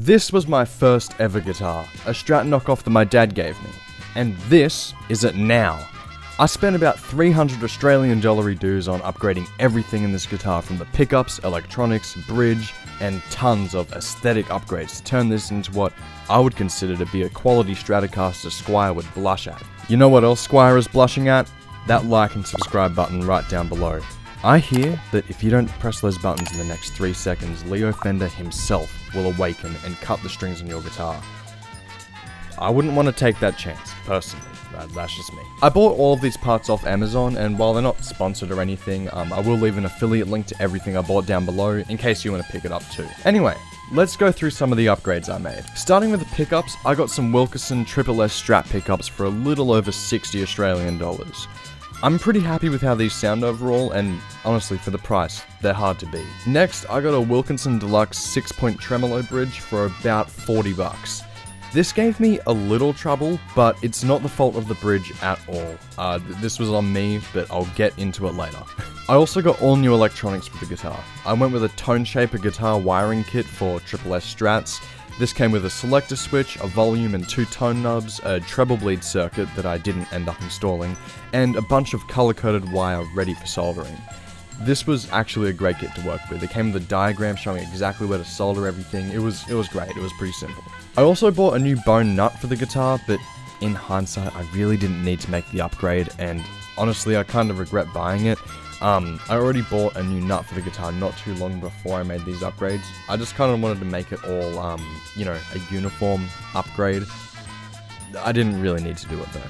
This was my first ever guitar, a Strat knockoff that my dad gave me, and this is it now. I spent about $300 Australian dues on upgrading everything in this guitar, from the pickups, electronics, bridge, and tons of aesthetic upgrades to turn this into what I would consider to be a quality Stratocaster Squire would blush at. You know what else Squire is blushing at? That like and subscribe button right down below. I hear that if you don't press those buttons in the next 3 seconds, Leo Fender himself will awaken and cut the strings on your guitar. I wouldn't want to take that chance, personally. That's just me. I bought all of these parts off Amazon, and while they're not sponsored or anything, I will leave an affiliate link to everything I bought down below in case you want to pick it up too. Anyway, let's go through some of the upgrades I made. Starting with the pickups, I got some Wilkinson SSS Strat pickups for a little over 60 Australian dollars. I'm pretty happy with how these sound overall, and honestly, for the price, they're hard to beat. Next, I got a Wilkinson Deluxe 6-point tremolo bridge for about 40 bucks. This gave me a little trouble, but it's not the fault of the bridge at all. This was on me, but I'll get into it later. I also got all new electronics for the guitar. I went with a Tone Shaper guitar wiring kit for SSS Strats. This came with a selector switch, a volume and 2 tone knobs, a treble bleed circuit that I didn't end up installing, and a bunch of color-coded wire ready for soldering. This was actually a great kit to work with. It came with a diagram showing exactly where to solder everything. It was great. It was pretty simple. I also bought a new bone nut for the guitar, but in hindsight, I really didn't need to make the upgrade, and honestly, I kind of regret buying it. I already bought a new nut for the guitar not too long before I made these upgrades. I just kind of wanted to make it all, a uniform upgrade. I didn't really need to do it though.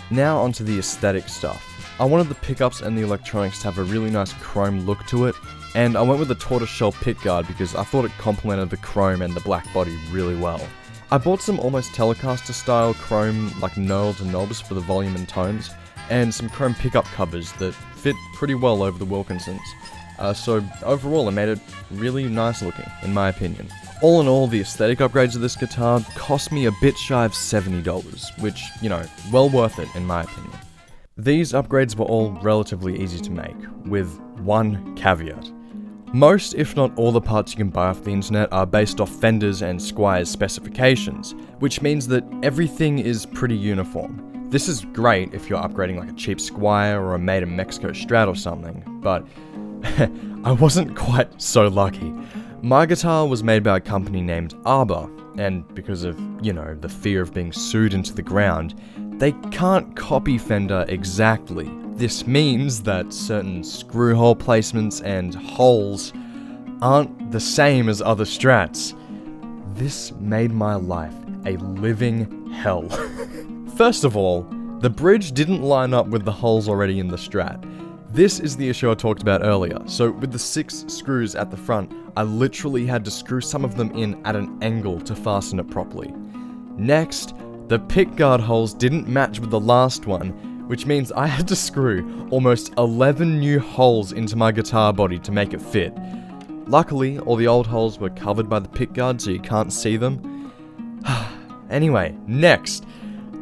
Now onto the aesthetic stuff. I wanted the pickups and the electronics to have a really nice chrome look to it, and I went with the tortoiseshell pickguard because I thought it complemented the chrome and the black body really well. I bought some almost Telecaster style chrome knurled knobs for the volume and tones, and some chrome pickup covers that fit pretty well over the Wilkinsons. So overall it made it really nice looking, in my opinion. All in all, the aesthetic upgrades of this guitar cost me a bit shy of $70, which, well worth it in my opinion. These upgrades were all relatively easy to make, with one caveat. Most, if not all, the parts you can buy off the internet are based off Fender's and Squire's specifications, which means that everything is pretty uniform. This is great if you're upgrading like a cheap Squire or a made in Mexico Strat or something, but I wasn't quite so lucky. My guitar was made by a company named Arbor, and because of, the fear of being sued into the ground, they can't copy Fender exactly. This means that certain screw hole placements and holes aren't the same as other Strats. This made my life a living hell. First of all, the bridge didn't line up with the holes already in the Strat. This is the issue I talked about earlier. So with the 6 screws at the front, I literally had to screw some of them in at an angle to fasten it properly. Next, the pickguard holes didn't match with the last one, which means I had to screw almost 11 new holes into my guitar body to make it fit. Luckily, all the old holes were covered by the pickguard so you can't see them. Anyway, next.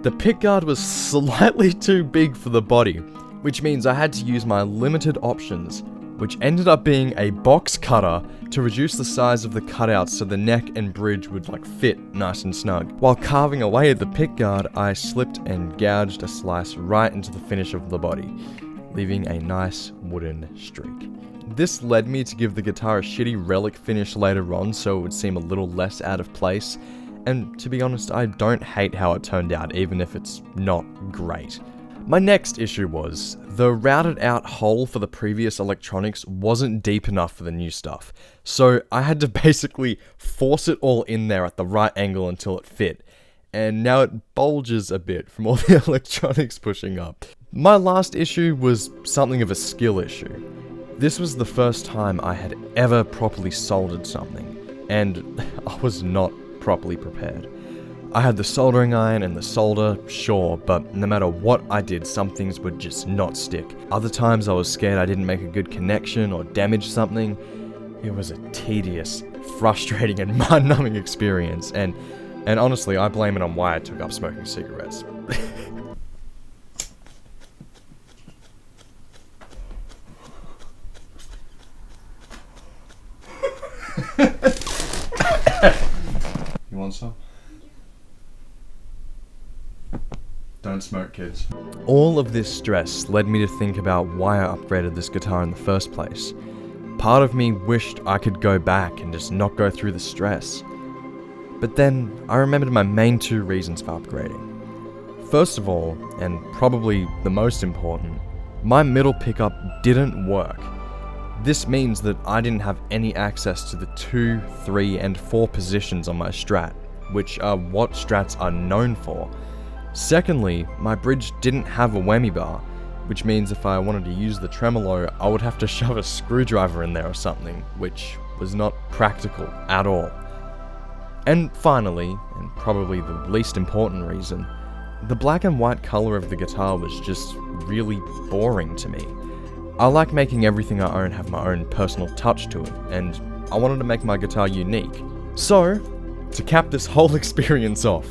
The pickguard was slightly too big for the body, which means I had to use my limited options, which ended up being a box cutter to reduce the size of the cutouts so the neck and bridge would fit nice and snug. While carving away at the pickguard, I slipped and gouged a slice right into the finish of the body, leaving a nice wooden streak. This led me to give the guitar a shitty relic finish later on so it would seem a little less out of place. And to be honest, I don't hate how it turned out, even if it's not great. My next issue was, the routed out hole for the previous electronics wasn't deep enough for the new stuff, so I had to basically force it all in there at the right angle until it fit, and now it bulges a bit from all the electronics pushing up. My last issue was something of a skill issue. This was the first time I had ever properly soldered something, and I was not properly prepared. I had the soldering iron and the solder, sure, but no matter what I did, some things would just not stick. Other times I was scared I didn't make a good connection or damage something. It was a tedious, frustrating, and mind-numbing experience, and honestly, I blame it on why I took up smoking cigarettes. sponsor. Don't smoke, kids. All of this stress led me to think about why I upgraded this guitar in the first place. Part of me wished I could go back and just not go through the stress. But then I remembered my main two reasons for upgrading. First of all, and probably the most important, my middle pickup didn't work. This means that I didn't have any access to the 2, 3, and 4 positions on my Strat, which are what Strats are known for. Secondly, my bridge didn't have a whammy bar, which means if I wanted to use the tremolo, I would have to shove a screwdriver in there or something, which was not practical at all. And finally, and probably the least important reason, the black and white color of the guitar was just really boring to me. I like making everything I own have my own personal touch to it, and I wanted to make my guitar unique. So, to cap this whole experience off,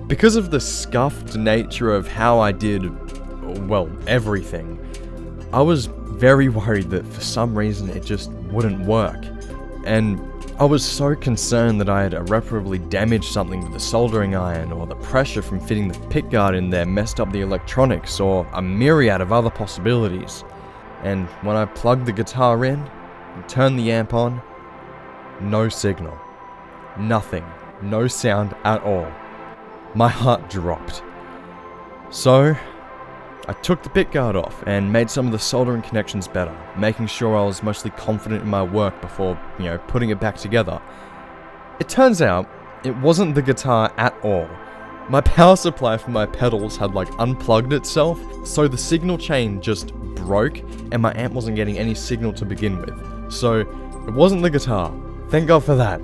because of the scuffed nature of how I did, well, everything, I was very worried that for some reason it just wouldn't work. And I was so concerned that I had irreparably damaged something with the soldering iron, or the pressure from fitting the pickguard in there messed up the electronics, or a myriad of other possibilities. And when I plugged the guitar in and turned the amp on, no signal. Nothing. No sound at all. My heart dropped. So, I took the pickguard off and made some of the soldering connections better, making sure I was mostly confident in my work before, putting it back together. It turns out, it wasn't the guitar at all. My power supply for my pedals had unplugged itself, so the signal chain just broke and my amp wasn't getting any signal to begin with. So, it wasn't the guitar. Thank God for that.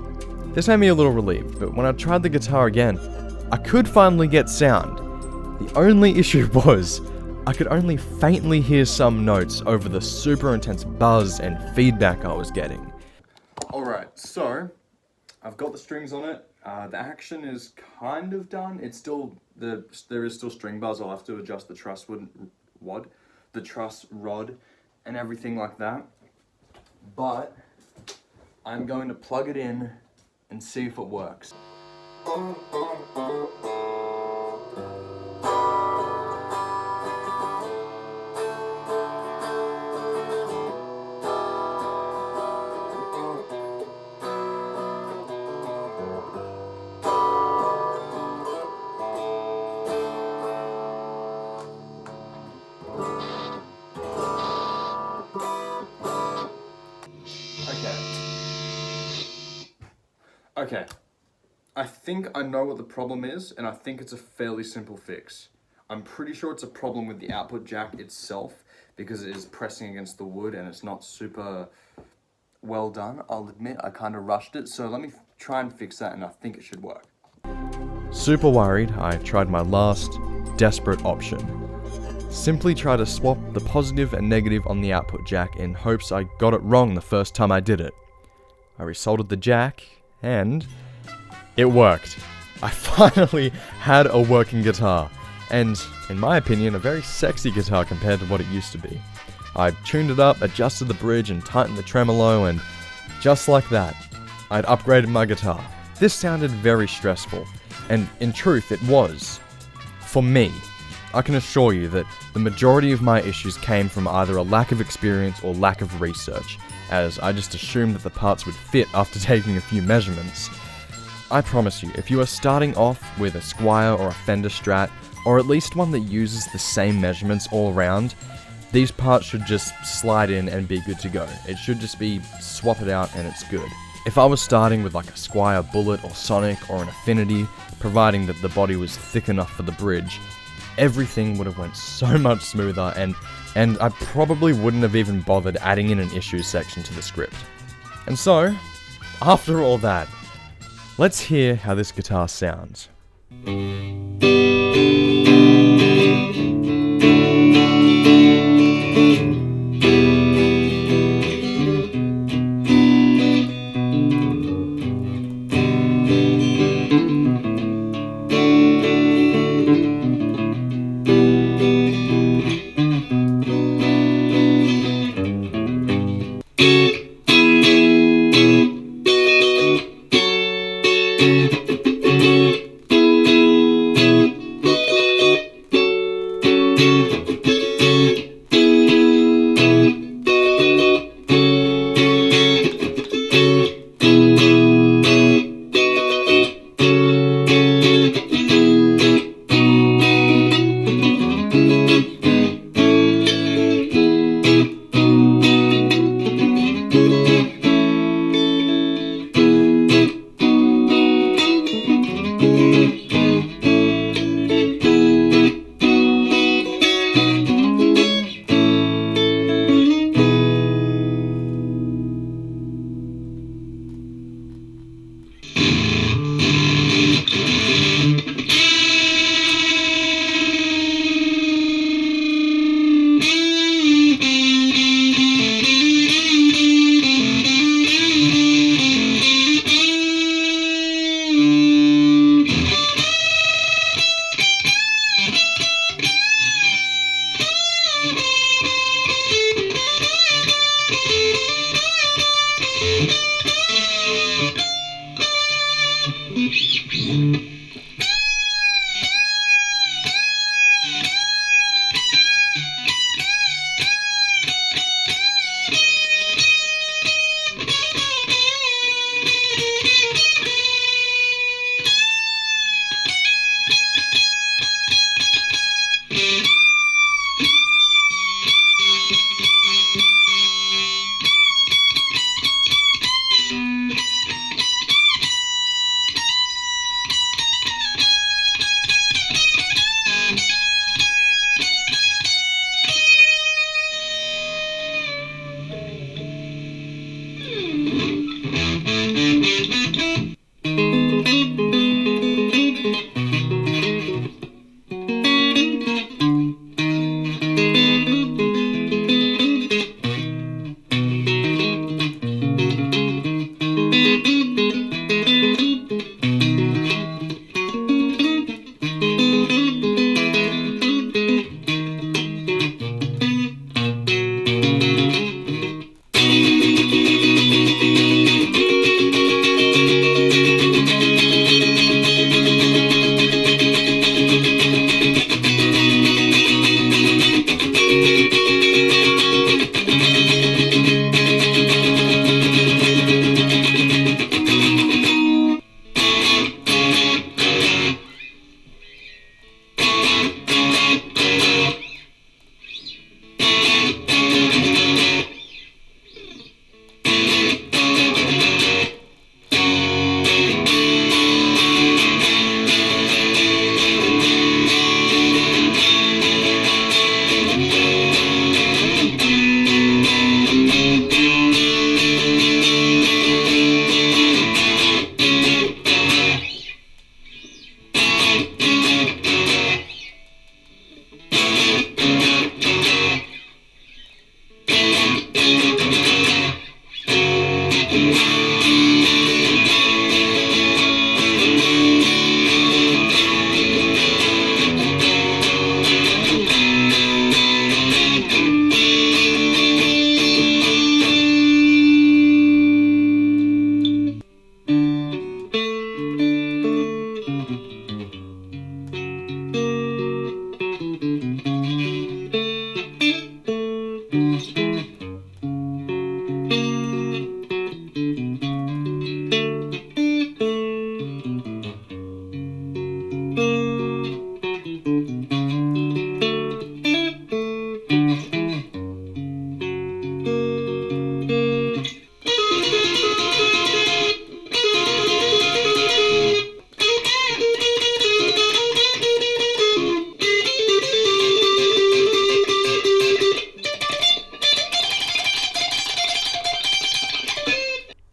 This made me a little relieved, but when I tried the guitar again, I could finally get sound. The only issue was, I could only faintly hear some notes over the super intense buzz and feedback I was getting. Alright, so, I've got the strings on it. The action is kind of done. It's still, there is still string buzz. I'll have to adjust the truss rod, and everything like that. But, I'm going to plug it in and see if it works. Okay, I think I know what the problem is, and I think it's a fairly simple fix. I'm pretty sure it's a problem with the output jack itself, because it is pressing against the wood and it's not super well done. I'll admit I kind of rushed it, so let me try and fix that, and I think it should work. Super worried, I tried my last, desperate option. Simply try to swap the positive and negative on the output jack in hopes I got it wrong the first time I did it. I resoldered the jack, and it worked. I finally had a working guitar, and in my opinion, a very sexy guitar compared to what it used to be. I tuned it up, adjusted the bridge, and tightened the tremolo, and just like that, I'd upgraded my guitar. This sounded very stressful, and in truth it was. For me, I can assure you that the majority of my issues came from either a lack of experience or lack of research, as I just assumed that the parts would fit after taking a few measurements. I promise you, if you are starting off with a Squier or a Fender Strat, or at least one that uses the same measurements all around, these parts should just slide in and be good to go. It should just be swap it out and it's good. If I was starting with a Squier Bullet or Sonic or an Affinity, providing that the body was thick enough for the bridge, everything would have went so much smoother, and I probably wouldn't have even bothered adding in an issues section to the script. And so, after all that, let's hear how this guitar sounds.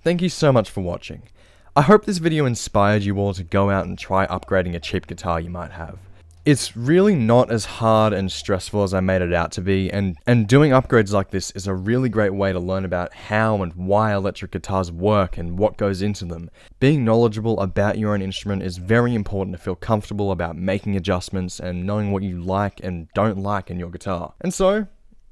Thank you so much for watching. I hope this video inspired you all to go out and try upgrading a cheap guitar you might have. It's really not as hard and stressful as I made it out to be, and doing upgrades like this is a really great way to learn about how and why electric guitars work and what goes into them. Being knowledgeable about your own instrument is very important to feel comfortable about making adjustments and knowing what you like and don't like in your guitar. And so,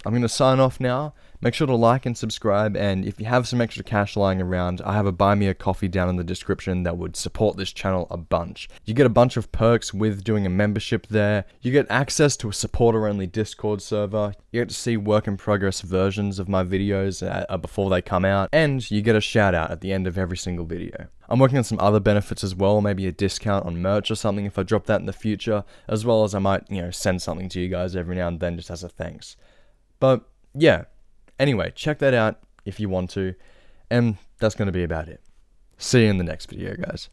I'm going to sign off now. Make sure to like and subscribe, and if you have some extra cash lying around, I have a buy me a coffee down in the description that would support this channel a bunch. You get a bunch of perks with doing a membership there. You get access to a supporter-only Discord server. You get to see work in progress versions of my videos before they come out, and you get a shout out at the end of every single video. I'm working on some other benefits as well, maybe a discount on merch or something if I drop that in the future, as well as I might, send something to you guys every now and then just as a thanks. But yeah, anyway, check that out if you want to, and that's going to be about it. See you in the next video, guys.